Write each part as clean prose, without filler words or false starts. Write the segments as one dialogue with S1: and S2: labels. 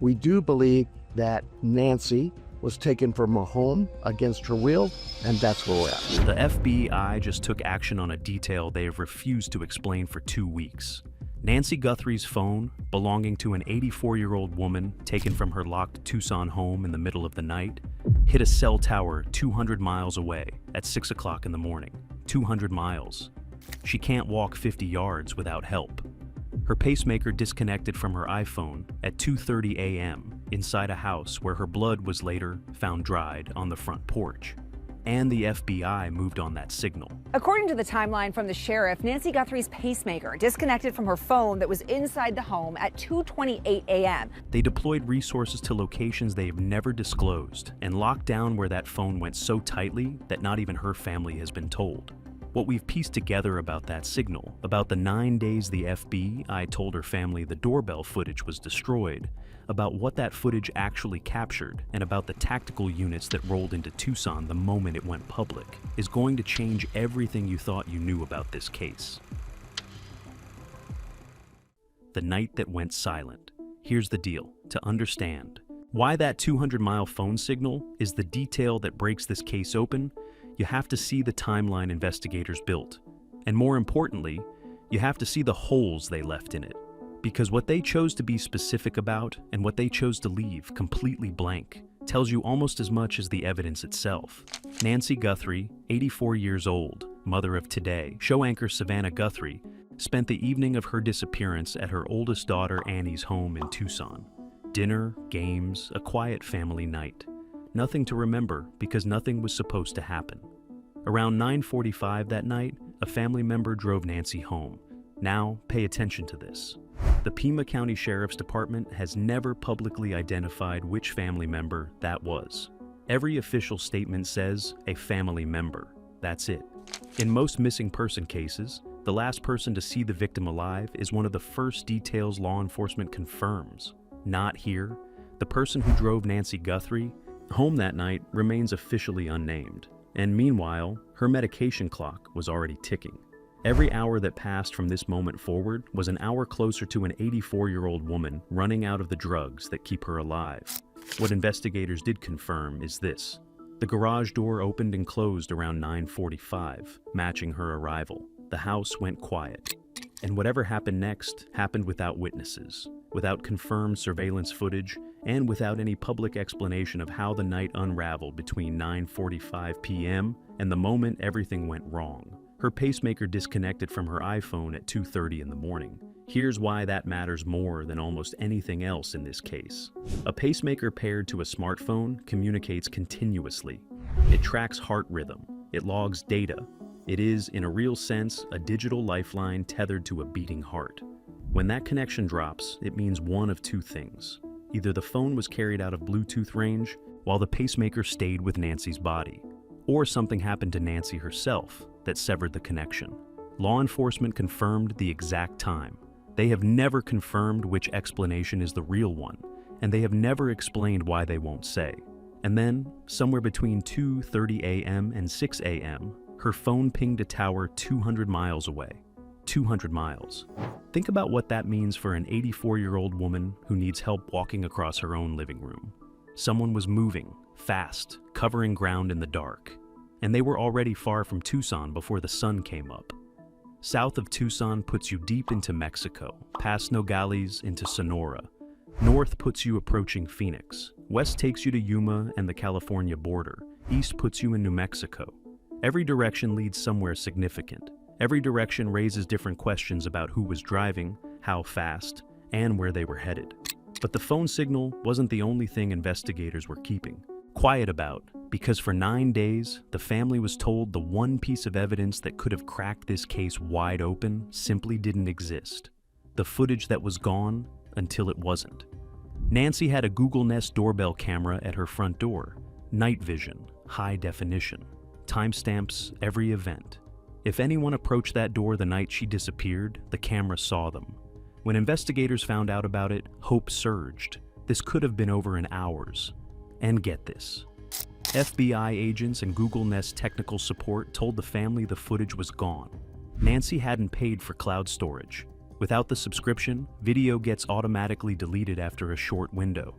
S1: We do believe that Nancy was taken from a home against her will, and that's where we're at.
S2: The FBI just took action on a detail they have refused to explain for 2 weeks. Nancy Guthrie's phone, belonging to an 84-year-old woman taken from her locked Tucson home in the middle of the night, hit a cell tower 200 miles away at 6 o'clock in the morning. 200 miles. She can't walk 50 yards without help. Her pacemaker disconnected from her iPhone at 2:30 a.m. inside a house where her blood was later found dried on the front porch. And the FBI moved on that signal.
S3: According to the timeline from the sheriff, Nancy Guthrie's pacemaker disconnected from her phone that was inside the home at 2:28 a.m.
S2: They deployed resources to locations they have never disclosed and locked down where that phone went so tightly that not even her family has been told. What we've pieced together about that signal, about the 9 days the FBI told her family the doorbell footage was destroyed, about what that footage actually captured, and about the tactical units that rolled into Tucson the moment it went public, is going to change everything you thought you knew about this case. The night that went silent. Here's the deal, to understand why that 200-mile phone signal is the detail that breaks this case open. You have to see the timeline investigators built. And more importantly, you have to see the holes they left in it. Because what they chose to be specific about and what they chose to leave completely blank tells you almost as much as the evidence itself. Nancy Guthrie, 84 years old, mother of today, show anchor Savannah Guthrie, spent the evening of her disappearance at her oldest daughter Annie's home in Tucson. Dinner, games, a quiet family night. Nothing to remember because nothing was supposed to happen. Around 9:45 that night, a family member drove Nancy home. Now, pay attention to this. The Pima County Sheriff's Department has never publicly identified which family member that was. Every official statement says a family member. That's it. In most missing person cases, the last person to see the victim alive is one of the first details law enforcement confirms. Not here. The person who drove Nancy Guthrie home that night remains officially unnamed, and meanwhile, her medication clock was already ticking. Every hour that passed from this moment forward was an hour closer to an 84-year-old woman running out of the drugs that keep her alive. What investigators did confirm is this. The garage door opened and closed around 9:45, matching her arrival. The house went quiet. And whatever happened next happened without witnesses, without confirmed surveillance footage, and without any public explanation of how the night unraveled between 9:45 p.m. and the moment everything went wrong. Her pacemaker disconnected from her iPhone at 2:30 in the morning. Here's why that matters more than almost anything else in this case. A pacemaker paired to a smartphone communicates continuously. It tracks heart rhythm. It logs data. It is, in a real sense, a digital lifeline tethered to a beating heart. When that connection drops, it means one of two things. Either the phone was carried out of Bluetooth range while the pacemaker stayed with Nancy's body, or something happened to Nancy herself that severed the connection. Law enforcement confirmed the exact time. They have never confirmed which explanation is the real one, and they have never explained why they won't say. And then, somewhere between 2:30 a.m. and 6 a.m., her phone pinged a tower 200 miles away. 200 miles. Think about what that means for an 84-year-old woman who needs help walking across her own living room. Someone was moving, fast, covering ground in the dark. And they were already far from Tucson before the sun came up. South of Tucson puts you deep into Mexico, past Nogales into Sonora. North puts you approaching Phoenix. West takes you to Yuma and the California border. East puts you in New Mexico. Every direction leads somewhere significant. Every direction raises different questions about who was driving, how fast, and where they were headed. But the phone signal wasn't the only thing investigators were keeping quiet about, because for 9 days, the family was told the one piece of evidence that could have cracked this case wide open simply didn't exist. The footage that was gone until it wasn't. Nancy had a Google Nest doorbell camera at her front door. Night vision, high definition. Timestamps every event. If anyone approached that door the night she disappeared, the camera saw them. When investigators found out about it, hope surged. This could have been over in hours. And get this. FBI agents and Google Nest technical support told the family the footage was gone. Nancy hadn't paid for cloud storage. Without the subscription, video gets automatically deleted after a short window.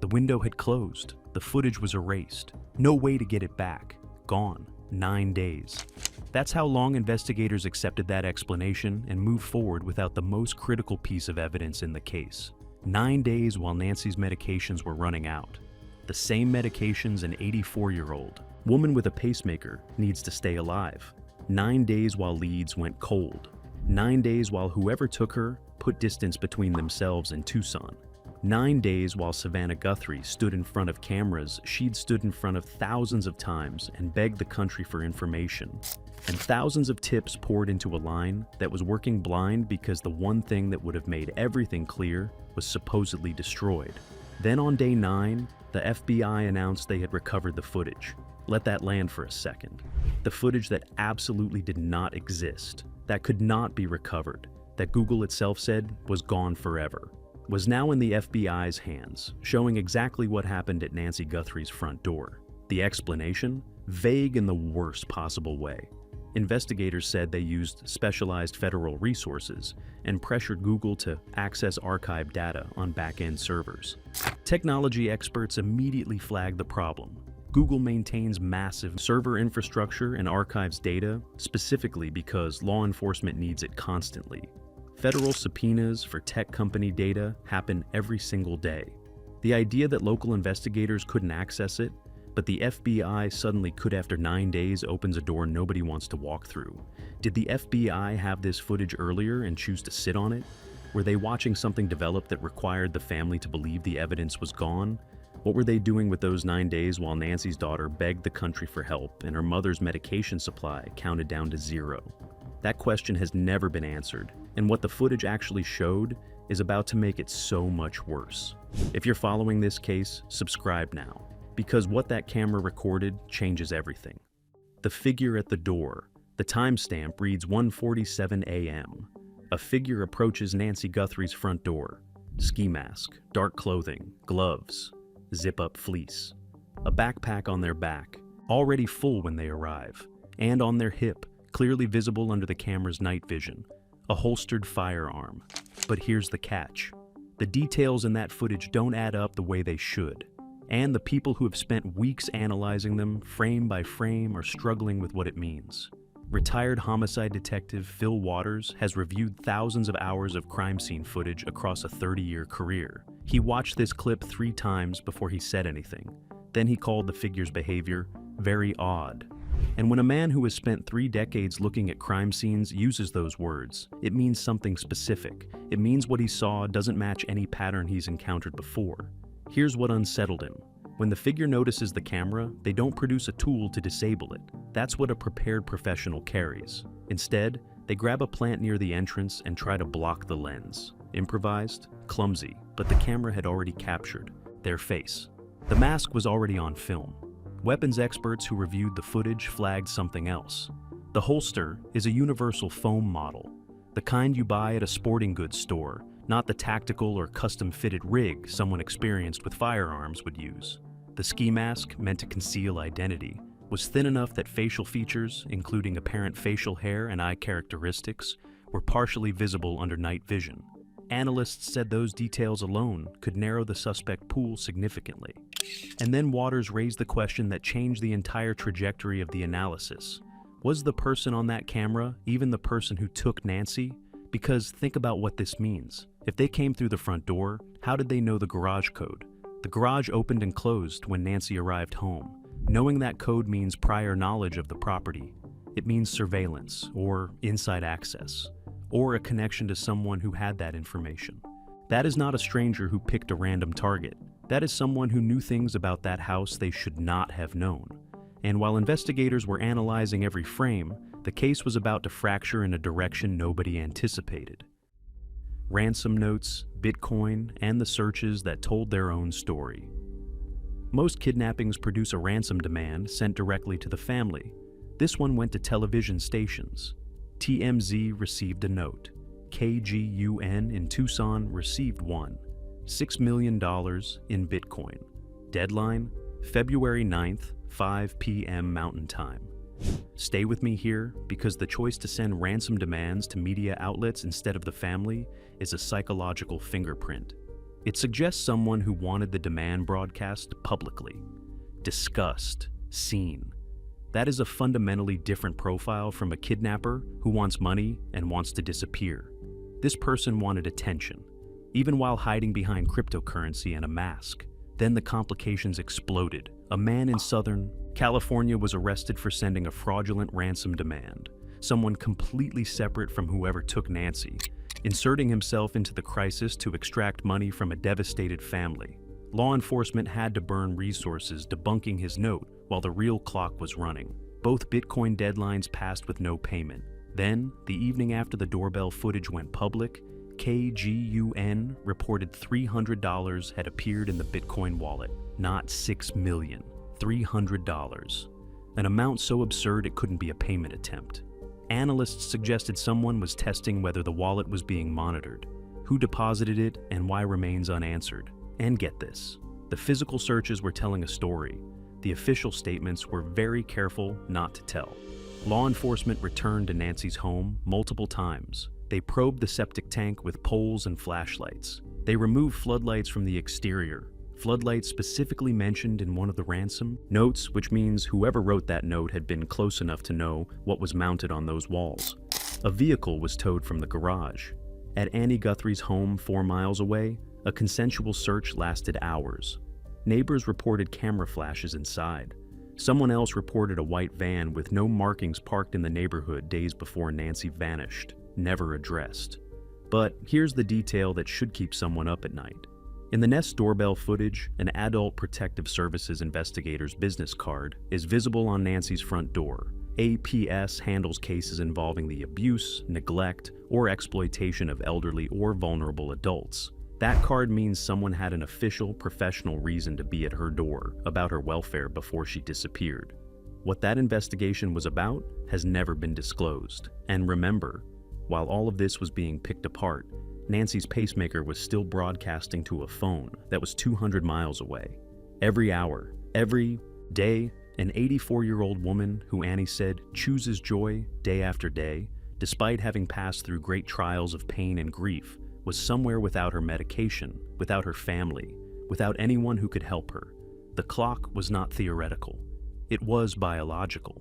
S2: The window had closed. The footage was erased. No way to get it back. Gone. 9 days. That's how long investigators accepted that explanation and moved forward without the most critical piece of evidence in the case. 9 days while Nancy's medications were running out. The same medications an 84-year-old woman with a pacemaker needs to stay alive. 9 days while leads went cold. 9 days while whoever took her put distance between themselves and Tucson. 9 days while Savannah Guthrie stood in front of cameras she'd stood in front of thousands of times and begged the country for information. And thousands of tips poured into a line that was working blind because the one thing that would have made everything clear was supposedly destroyed. Then on day 9, the FBI announced they had recovered the footage. Let that land for a second. The footage that absolutely did not exist, that could not be recovered, that Google itself said was gone forever, was now in the FBI's hands, showing exactly what happened at Nancy Guthrie's front door. The explanation? Vague in the worst possible way. Investigators said they used specialized federal resources and pressured Google to access archived data on back-end servers. Technology experts immediately flagged the problem. Google maintains massive server infrastructure and archives data specifically because law enforcement needs it constantly. Federal subpoenas for tech company data happen every single day. The idea that local investigators couldn't access it, but the FBI suddenly could after 9 days opens a door nobody wants to walk through. Did the FBI have this footage earlier and choose to sit on it? Were they watching something develop that required the family to believe the evidence was gone? What were they doing with those 9 days while Nancy's daughter begged the country for help and her mother's medication supply counted down to 0? That question has never been answered, and what the footage actually showed is about to make it so much worse. If you're following this case, subscribe now, because what that camera recorded changes everything. The figure at the door. The timestamp reads 1:47 a.m. A figure approaches Nancy Guthrie's front door. Ski mask, dark clothing, gloves, zip-up fleece. A backpack on their back, already full when they arrive, and on their hip, clearly visible under the camera's night vision, a holstered firearm. But here's the catch. The details in that footage don't add up the way they should. And the people who have spent weeks analyzing them, frame by frame, are struggling with what it means. Retired homicide detective Phil Waters has reviewed thousands of hours of crime scene footage across a 30-year career. He watched this clip 3 times before he said anything. Then he called the figure's behavior very odd. And when a man who has spent 3 decades looking at crime scenes uses those words, it means something specific. It means what he saw doesn't match any pattern he's encountered before. Here's what unsettled him. When the figure notices the camera, they don't produce a tool to disable it. That's what a prepared professional carries. Instead, they grab a plant near the entrance and try to block the lens. Improvised, clumsy, but the camera had already captured their face. The mask was already on film. Weapons experts who reviewed the footage flagged something else. The holster is a universal foam model, the kind you buy at a sporting goods store, not the tactical or custom-fitted rig someone experienced with firearms would use. The ski mask, meant to conceal identity, was thin enough that facial features, including apparent facial hair and eye characteristics, were partially visible under night vision. Analysts said those details alone could narrow the suspect pool significantly. And then Waters raised the question that changed the entire trajectory of the analysis. Was the person on that camera even the person who took Nancy? Because think about what this means. If they came through the front door, how did they know the garage code? The garage opened and closed when Nancy arrived home. Knowing that code means prior knowledge of the property. It means surveillance, or inside access, or a connection to someone who had that information. That is not a stranger who picked a random target. That is someone who knew things about that house they should not have known. And while investigators were analyzing every frame, the case was about to fracture in a direction nobody anticipated. Ransom notes, Bitcoin, and the searches that told their own story. Most kidnappings produce a ransom demand sent directly to the family. This one went to television stations. TMZ received a note. KGUN in Tucson received one. $6 million in Bitcoin. Deadline, February 9th, 5 p.m. Mountain Time. Stay with me here, because the choice to send ransom demands to media outlets instead of the family is a psychological fingerprint. It suggests someone who wanted the demand broadcast publicly. Discussed, seen. That is a fundamentally different profile from a kidnapper who wants money and wants to disappear. This person wanted attention, even while hiding behind cryptocurrency and a mask. Then the complications exploded. A man in Southern California was arrested for sending a fraudulent ransom demand, someone completely separate from whoever took Nancy, inserting himself into the crisis to extract money from a devastated family. Law enforcement had to burn resources debunking his note while the real clock was running. Both Bitcoin deadlines passed with no payment. Then, the evening after the doorbell footage went public, KGUN reported $300 had appeared in the Bitcoin wallet, not $6 million. $300. An amount so absurd it couldn't be a payment attempt. Analysts suggested someone was testing whether the wallet was being monitored. Who deposited it and why remains unanswered. And get this, the physical searches were telling a story. The official statements were very careful not to tell. Law enforcement returned to Nancy's home multiple times. They probed the septic tank with poles and flashlights. They removed floodlights from the exterior. Floodlights specifically mentioned in one of the ransom notes, which means whoever wrote that note had been close enough to know what was mounted on those walls. A vehicle was towed from the garage. At Annie Guthrie's home 4 miles away, a consensual search lasted hours. Neighbors reported camera flashes inside. Someone else reported a white van with no markings parked in the neighborhood days before Nancy vanished, never addressed. But here's the detail that should keep someone up at night. In the Nest doorbell footage, an Adult Protective Services investigator's business card is visible on Nancy's front door. APS handles cases involving the abuse, neglect, or exploitation of elderly or vulnerable adults. That card means someone had an official, professional reason to be at her door about her welfare before she disappeared. What that investigation was about has never been disclosed. And remember, while all of this was being picked apart, Nancy's pacemaker was still broadcasting to a phone that was 200 miles away. Every hour, every day, an 84-year-old woman who Annie said chooses joy day after day, despite having passed through great trials of pain and grief, was somewhere without her medication, without her family, without anyone who could help her. The clock was not theoretical. It was biological.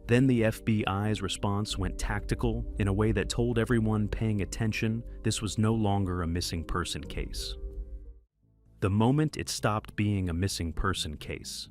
S2: Then the FBI's response went tactical in a way that told everyone paying attention this was no longer a missing person case. The moment it stopped being a missing person case.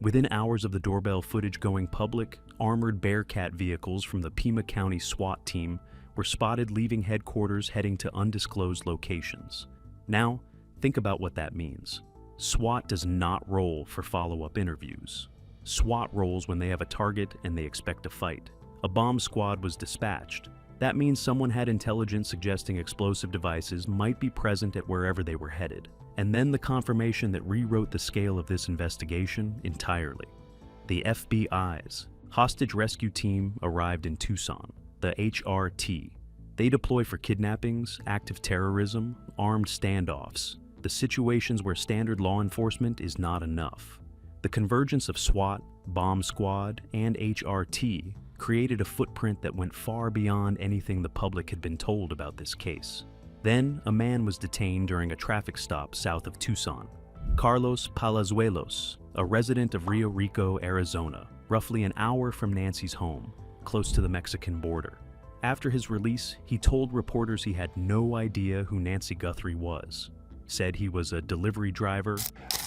S2: Within hours of the doorbell footage going public, armored Bearcat vehicles from the Pima County SWAT team were spotted leaving headquarters heading to undisclosed locations. Now, think about what that means. SWAT does not roll for follow-up interviews. SWAT rolls when they have a target and they expect a fight. A bomb squad was dispatched. That means someone had intelligence suggesting explosive devices might be present at wherever they were headed. And then the confirmation that rewrote the scale of this investigation entirely. The FBI's hostage rescue team arrived in Tucson, the HRT. They deploy for kidnappings, active terrorism, armed standoffs, the situations where standard law enforcement is not enough. The convergence of SWAT, bomb squad, and HRT created a footprint that went far beyond anything the public had been told about this case. Then, a man was detained during a traffic stop south of Tucson. Carlos Palazuelos, a resident of Rio Rico, Arizona, roughly an hour from Nancy's home, close to the Mexican border. After his release, he told reporters he had no idea who Nancy Guthrie was. Said he was a delivery driver.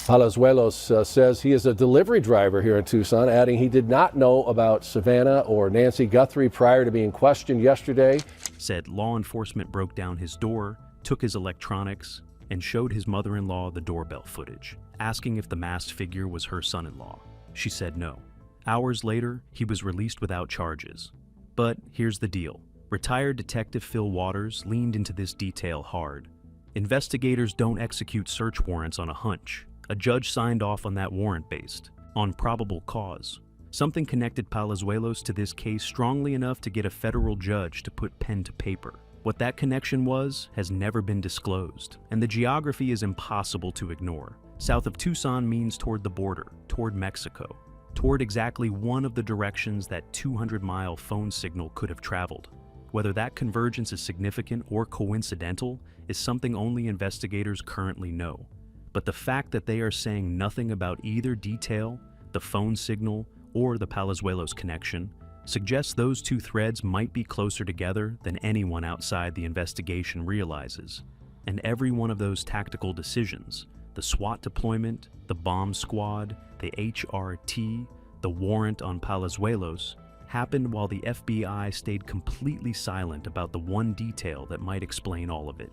S4: Palazuelos says he is a delivery driver here in Tucson, adding he did not know about Savannah or Nancy Guthrie prior to being questioned yesterday.
S2: Said law enforcement broke down his door, took his electronics, and showed his mother-in-law the doorbell footage, asking if the masked figure was her son-in-law. She said no. Hours later, he was released without charges. But here's the deal. Retired Detective Phil Waters leaned into this detail hard. Investigators don't execute search warrants on a hunch. A judge signed off on that warrant based on probable cause. Something connected Palazuelos to this case strongly enough to get a federal judge to put pen to paper. What that connection was has never been disclosed, and the geography is impossible to ignore. South of Tucson means toward the border, toward Mexico. toward exactly one of the directions that 200-mile phone signal could have traveled. Whether that convergence is significant or coincidental is something only investigators currently know. But the fact that they are saying nothing about either detail, the phone signal, or the Palazuelos connection, suggests those two threads might be closer together than anyone outside the investigation realizes. And every one of those tactical decisions, the SWAT deployment, the bomb squad, the HRT, the warrant on Palazuelos, happened while the FBI stayed completely silent about the one detail that might explain all of it.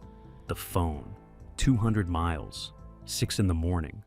S2: The phone. 200 miles. 6 in the morning.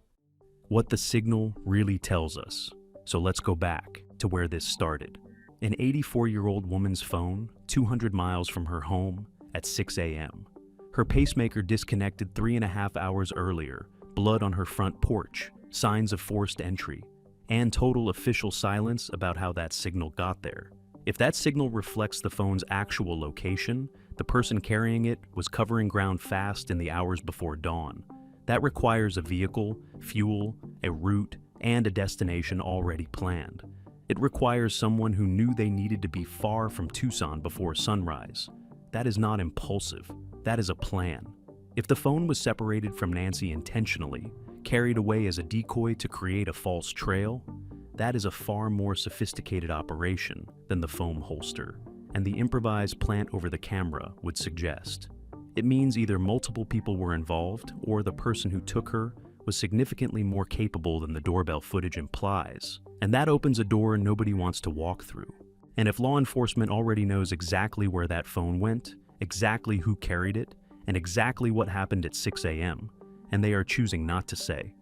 S2: What the signal really tells us. So let's go back to where this started. An 84-year-old woman's phone, 200 miles from her home, at 6 a.m. Her pacemaker disconnected 3.5 hours earlier, blood on her front porch, signs of forced entry, and total official silence about how that signal got there. If that signal reflects the phone's actual location, the person carrying it was covering ground fast in the hours before dawn. That requires a vehicle, fuel, a route, and a destination already planned. It requires someone who knew they needed to be far from Tucson before sunrise. That is not impulsive. That is a plan. If the phone was separated from Nancy intentionally, carried away as a decoy to create a false trail, that is a far more sophisticated operation than the foam holster, and the improvised plant over the camera would suggest. It means either multiple people were involved, or the person who took her was significantly more capable than the doorbell footage implies, and that opens a door nobody wants to walk through. And if law enforcement already knows exactly where that phone went, exactly who carried it, and exactly what happened at 6 a.m., and they are choosing not to say,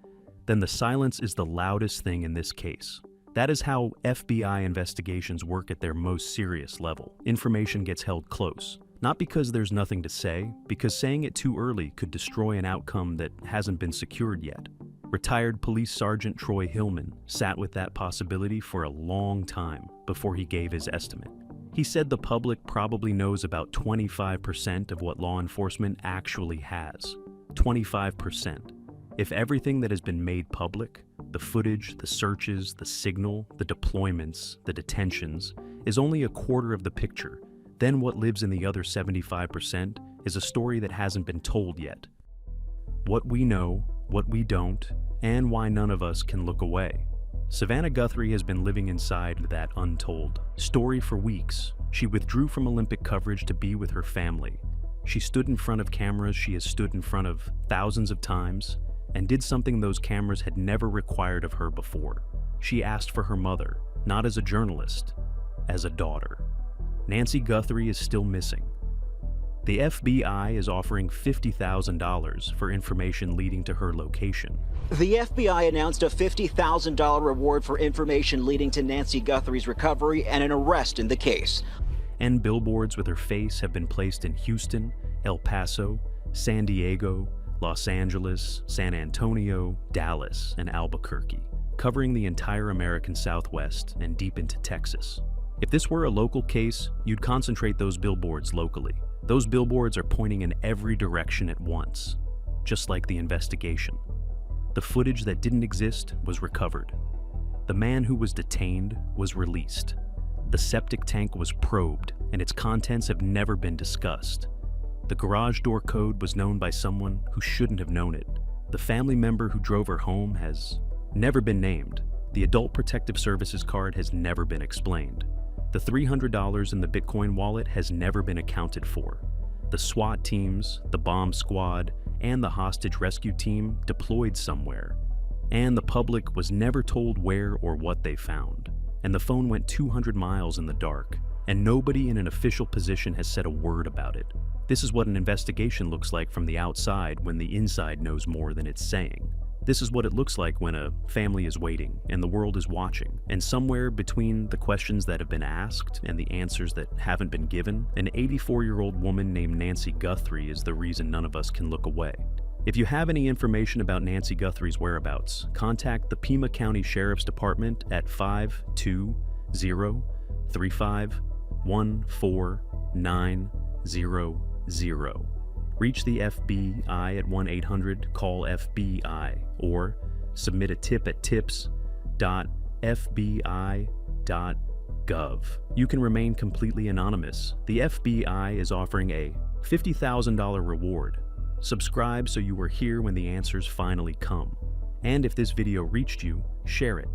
S2: then the silence is the loudest thing in this case. That is how FBI investigations work at their most serious level. Information gets held close. Not because there's nothing to say, because saying it too early could destroy an outcome that hasn't been secured yet. Retired Police Sergeant Troy Hillman sat with that possibility for a long time before he gave his estimate. He said the public probably knows about 25% of what law enforcement actually has. 25%. If everything that has been made public, the footage, the searches, the signal, the deployments, the detentions, is only a quarter of the picture, then what lives in the other 75% is a story that hasn't been told yet. What we know, what we don't, and why none of us can look away. Savannah Guthrie has been living inside that untold story for weeks. She withdrew from Olympic coverage to be with her family. She stood in front of cameras she has stood in front of thousands of times, and did something those cameras had never required of her before. She asked for her mother, not as a journalist, as a daughter. Nancy Guthrie is still missing. The FBI is offering $50,000 for information leading to her location.
S5: The FBI announced a $50,000 reward for information leading to Nancy Guthrie's recovery and an arrest in the case.
S2: And billboards with her face have been placed in Houston, El Paso, San Diego, Los Angeles, San Antonio, Dallas, and Albuquerque, covering the entire American Southwest and deep into Texas. If this were a local case, you'd concentrate those billboards locally. Those billboards are pointing in every direction at once, just like the investigation. The footage that didn't exist was recovered. The man who was detained was released. The septic tank was probed, and its contents have never been discussed. The garage door code was known by someone who shouldn't have known it. The family member who drove her home has never been named. The Adult Protective Services card has never been explained. The $300 in the Bitcoin wallet has never been accounted for. The SWAT teams, the bomb squad, and the hostage rescue team deployed somewhere. And the public was never told where or what they found. And the phone went 200 miles in the dark, and nobody in an official position has said a word about it. This is what an investigation looks like from the outside when the inside knows more than it's saying. This is what it looks like when a family is waiting and the world is watching, and somewhere between the questions that have been asked and the answers that haven't been given, an 84-year-old woman named Nancy Guthrie is the reason none of us can look away. If you have any information about Nancy Guthrie's whereabouts, contact the Pima County Sheriff's Department at 520-3514-900. Reach the FBI at 1-800-CALL-FBI or submit a tip at tips.fbi.gov. fbi.gov. You can remain completely anonymous. The FBI is offering a $50,000 reward. Subscribe so you are here when the answers finally come. And if this video reached you, share it.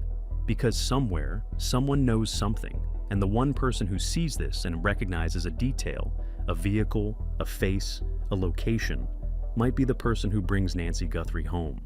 S2: Because somewhere, someone knows something, and the one person who sees this and recognizes a detail, a vehicle, a face, a location, might be the person who brings Nancy Guthrie home.